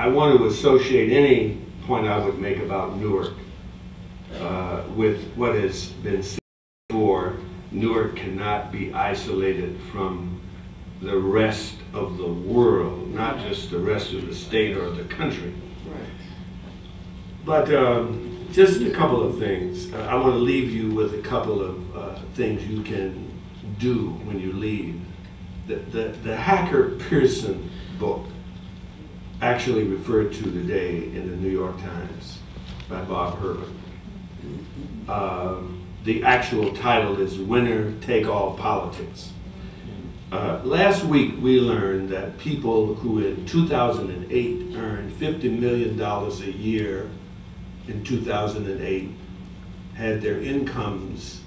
I want to associate any point I would make about Newark with what has been said before. Newark cannot be isolated from the rest of the world, not just the rest of the state or the country. Right. But just a couple of things. I want to leave you with a couple of things you can do when you leave. The Hacker Pearson book, actually referred to today in the New York Times by Bob Herbert. The actual title is Winner Take All Politics. Last week we learned that people who in 2008 earned $50 million a year in 2008 had their incomes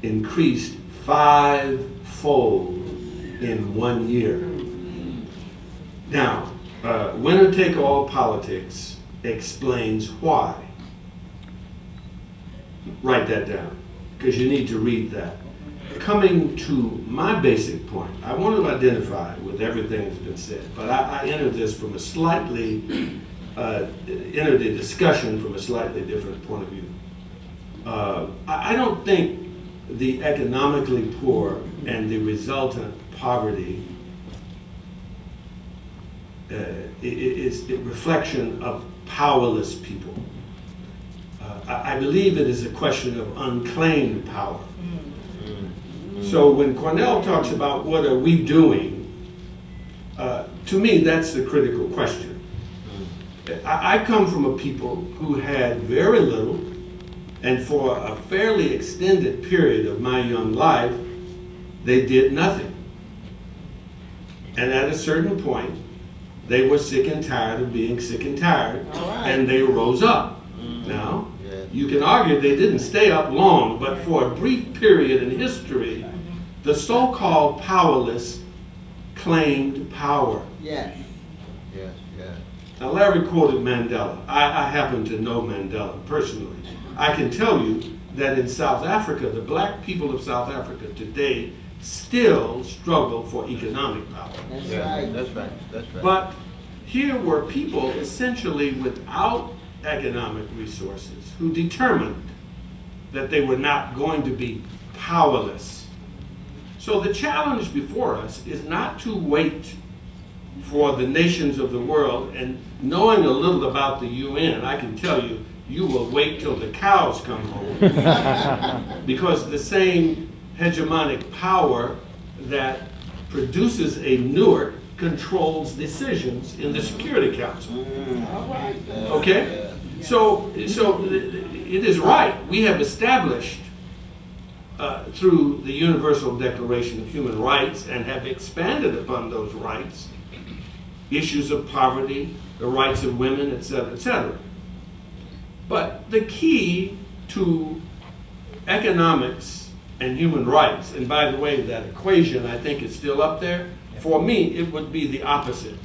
increased 5-fold in 1 year. Now, Winner Take All Politics explains why. Write that down, because you need to read that. Coming to my basic point, I want to identify with everything that's been said, but I entered this from a slightly, entered the discussion from a slightly different point of view. I don't think the economically poor and the resultant poverty is a reflection of powerless people. I believe it is a question of unclaimed power. So when Cornel talks about what are we doing, to me that's the critical question. I come from a people who had very little, and for a fairly extended period of my young life, they did nothing. And at a certain point, they were sick and tired of being sick and tired, and they rose up. Now, you can argue they didn't stay up long, but for a brief period in history, the so-called powerless claimed power. Yes. Yes, yes. Now, Larry quoted Mandela. I happen to know Mandela personally. I can tell you that in South Africa, the black people of South Africa today still struggle for economic power. That's Yeah, right. that's right, that's right. But here were people essentially without economic resources who determined that they were not going to be powerless. So the challenge before us is not to wait for the nations of the world, and knowing a little about the UN, I can tell you, you will wait till the cows come home. Because the same hegemonic power that produces a Newark controls decisions in the Security Council. All right. Okay? So it is right. We have established through the Universal Declaration of Human Rights and have expanded upon those rights issues of poverty, the rights of women, etc., etc. But the key to economics and human rights, and by the way, that equation I think is still up there, for me it would be the opposite.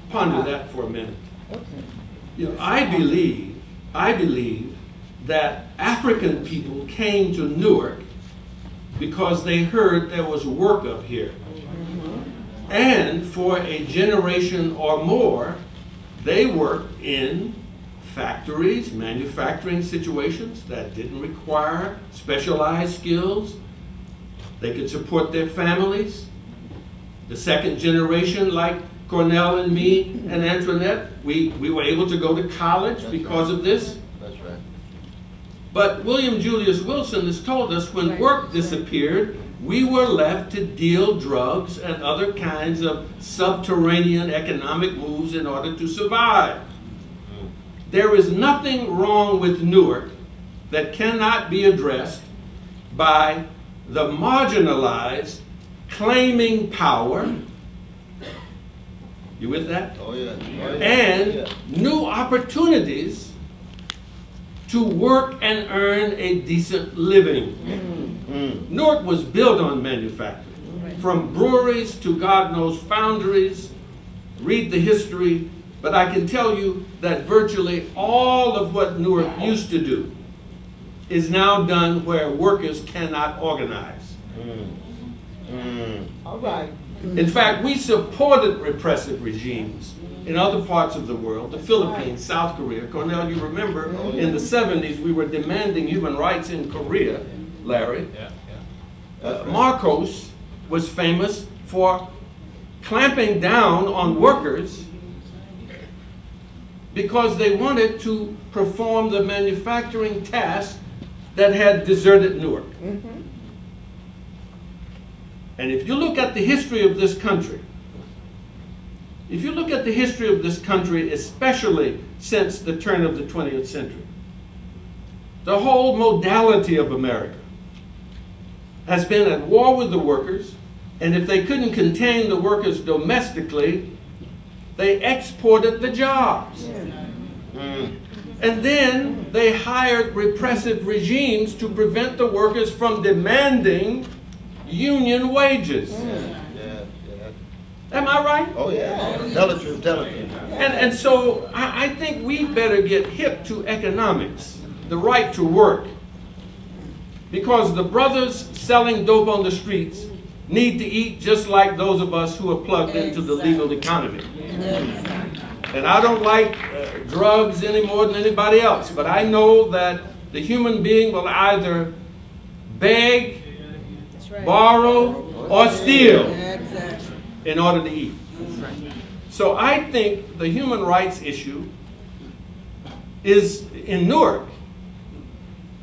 Ponder that for a minute. You know, I believe that African people came to Newark because they heard there was work up here. And for a generation or more, they worked in factories, manufacturing situations that didn't require specialized skills. They could support their families. The second generation, like Cornel and me and Antoinette, we were able to go to college because of this. That's right. But William Julius Wilson has told us when work disappeared, we were left to deal drugs and other kinds of subterranean economic moves in order to survive. There is nothing wrong with Newark that cannot be addressed by the marginalized claiming power. You with that? Oh, yeah. And new opportunities to work and earn a decent living. Newark was built on manufacturing, from breweries to God knows foundries. Read the history, but I can tell you that virtually all of what Newark used to do is now done where workers cannot organize. All right. In fact, we supported repressive regimes in other parts of the world, the Philippines, South Korea. Cornel, you remember in the 70s we were demanding human rights in Korea, Larry. Marcos was famous for clamping down on workers because they wanted to perform the manufacturing task that had deserted Newark. And if you look at the history of this country, especially since the turn of the 20th century, the whole modality of America has been at war with the workers, and if they couldn't contain the workers domestically, they exported the jobs. And then they hired repressive regimes to prevent the workers from demanding union wages. Am I right? Oh yeah. Tell the truth, tell the truth. And so I think we better get hip to economics, the right to work. Because the brothers selling dope on the streets need to eat just like those of us who are plugged into the legal economy. And I don't like drugs any more than anybody else, but I know that the human being will either beg, borrow, or steal in order to eat. So I think the human rights issue is in Newark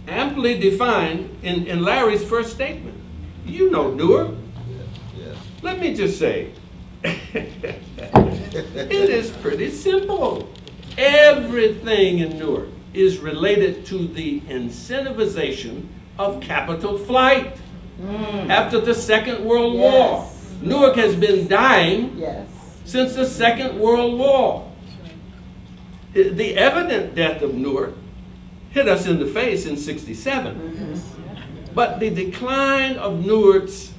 amply defined in Larry's first statement. You know Newark. Let me just say, it is pretty simple. Everything in Newark is related to the incentivization of capital flight. After the Second World War, Newark has been dying since the Second World War. The evident death of Newark hit us in the face in '67. But the decline of Newark's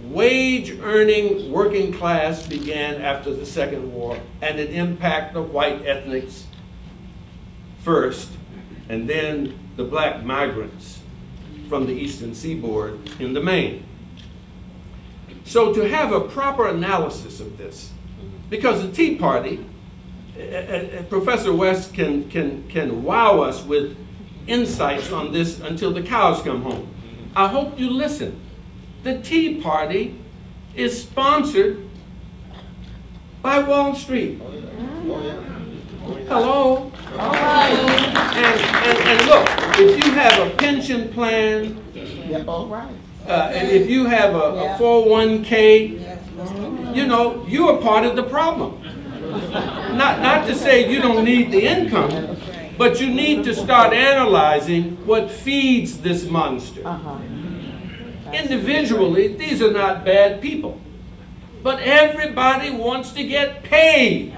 wage-earning working class began after the Second War, and it impacted the white ethnics first, and then the black migrants from the eastern seaboard in the main. So to have a proper analysis of this, because the Tea Party, Professor West can wow us with insights on this until the cows come home. I hope you listen. The Tea Party is sponsored by Wall Street. Hello? And look, if you have a pension plan, and if you have a 401k, you know, you are part of the problem. Not to say you don't need the income, but you need to start analyzing what feeds this monster. Individually, these are not bad people, but everybody wants to get paid.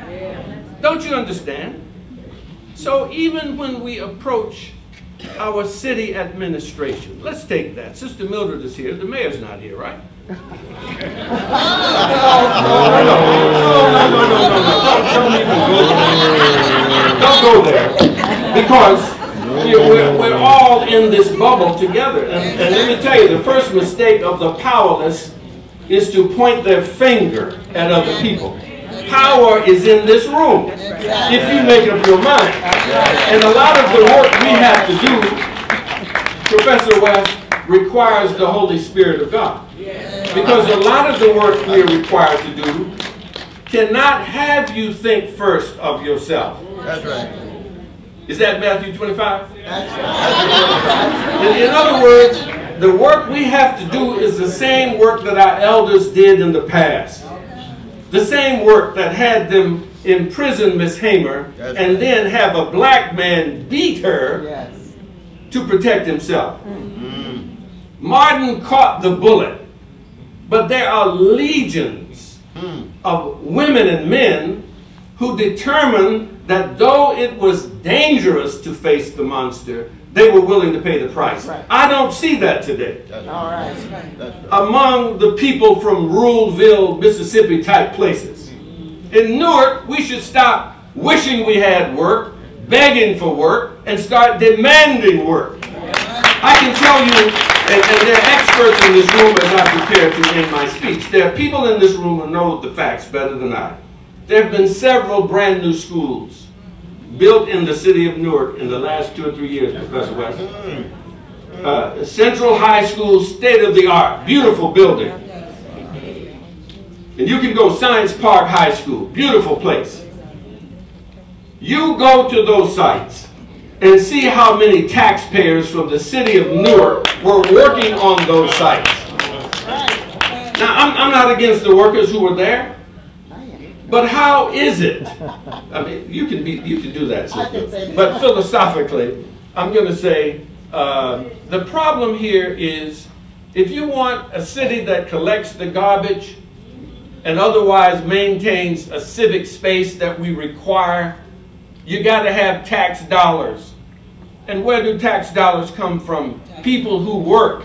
Don't you understand? So even when we approach our city administration, let's take that. Sister Mildred is here. The mayor's not here, right? No. Don't go there. Because we're all in this bubble together. And let me tell you, the first mistake of the powerless is to point their finger at other people. Power is in this room, if you make up your mind. And a lot of the work we have to do, Professor West, requires the Holy Spirit of God. Because a lot of the work we are required to do cannot have you think first of yourself. That's right. Is that Matthew 25? In other words, the work we have to do is the same work that our elders did in the past. The same work that had them imprison Miss Hamer and then have a black man beat her to protect himself. Martin caught the bullet, but there are legions of women and men who determined that though it was dangerous to face the monster, they were willing to pay the price. I don't see that today. Among the people from Ruleville, Mississippi type places. In Newark, we should stop wishing we had work, begging for work, and start demanding work. I can tell you And there are experts in this room as I prepare to end my speech. There are people in this room who know the facts better than I. There have been several brand new schools built in the city of Newark in the last 2 or 3 years, Professor West. Central High School, state-of-the-art, beautiful building. And you can go Science Park High School, beautiful place. You go to those sites and see how many taxpayers from the city of Newark were working on those sites. Now, I'm not against the workers who were there, but how is it? I mean, you can do that, sister. But philosophically, I'm going to say the problem here is if you want a city that collects the garbage and otherwise maintains a civic space that we require, you got to have tax dollars. And where do tax dollars come from? People who work.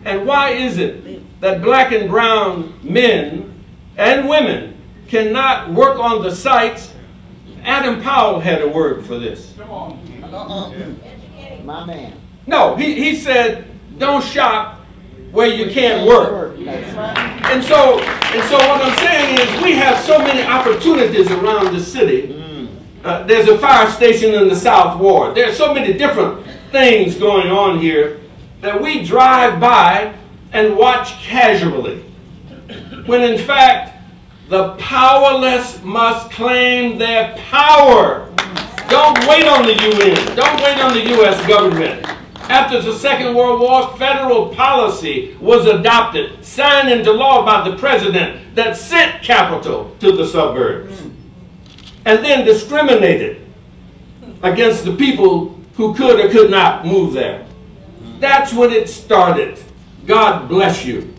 And why is it that black and brown men and women cannot work on the sites? Adam Powell had a word for this. Come on. My man. No, he said, don't shop where you can't work. And so what I'm saying is we have so many opportunities around the city. There's a fire station in the South Ward. There's so many different things going on here that we drive by and watch casually. When in fact, the powerless must claim their power. Don't wait on the UN. Don't wait on the U.S. government. After the Second World War, federal policy was adopted, signed into law by the president that sent capital to the suburbs. And then discriminated against the people who could or could not move there. That's when it started. God bless you.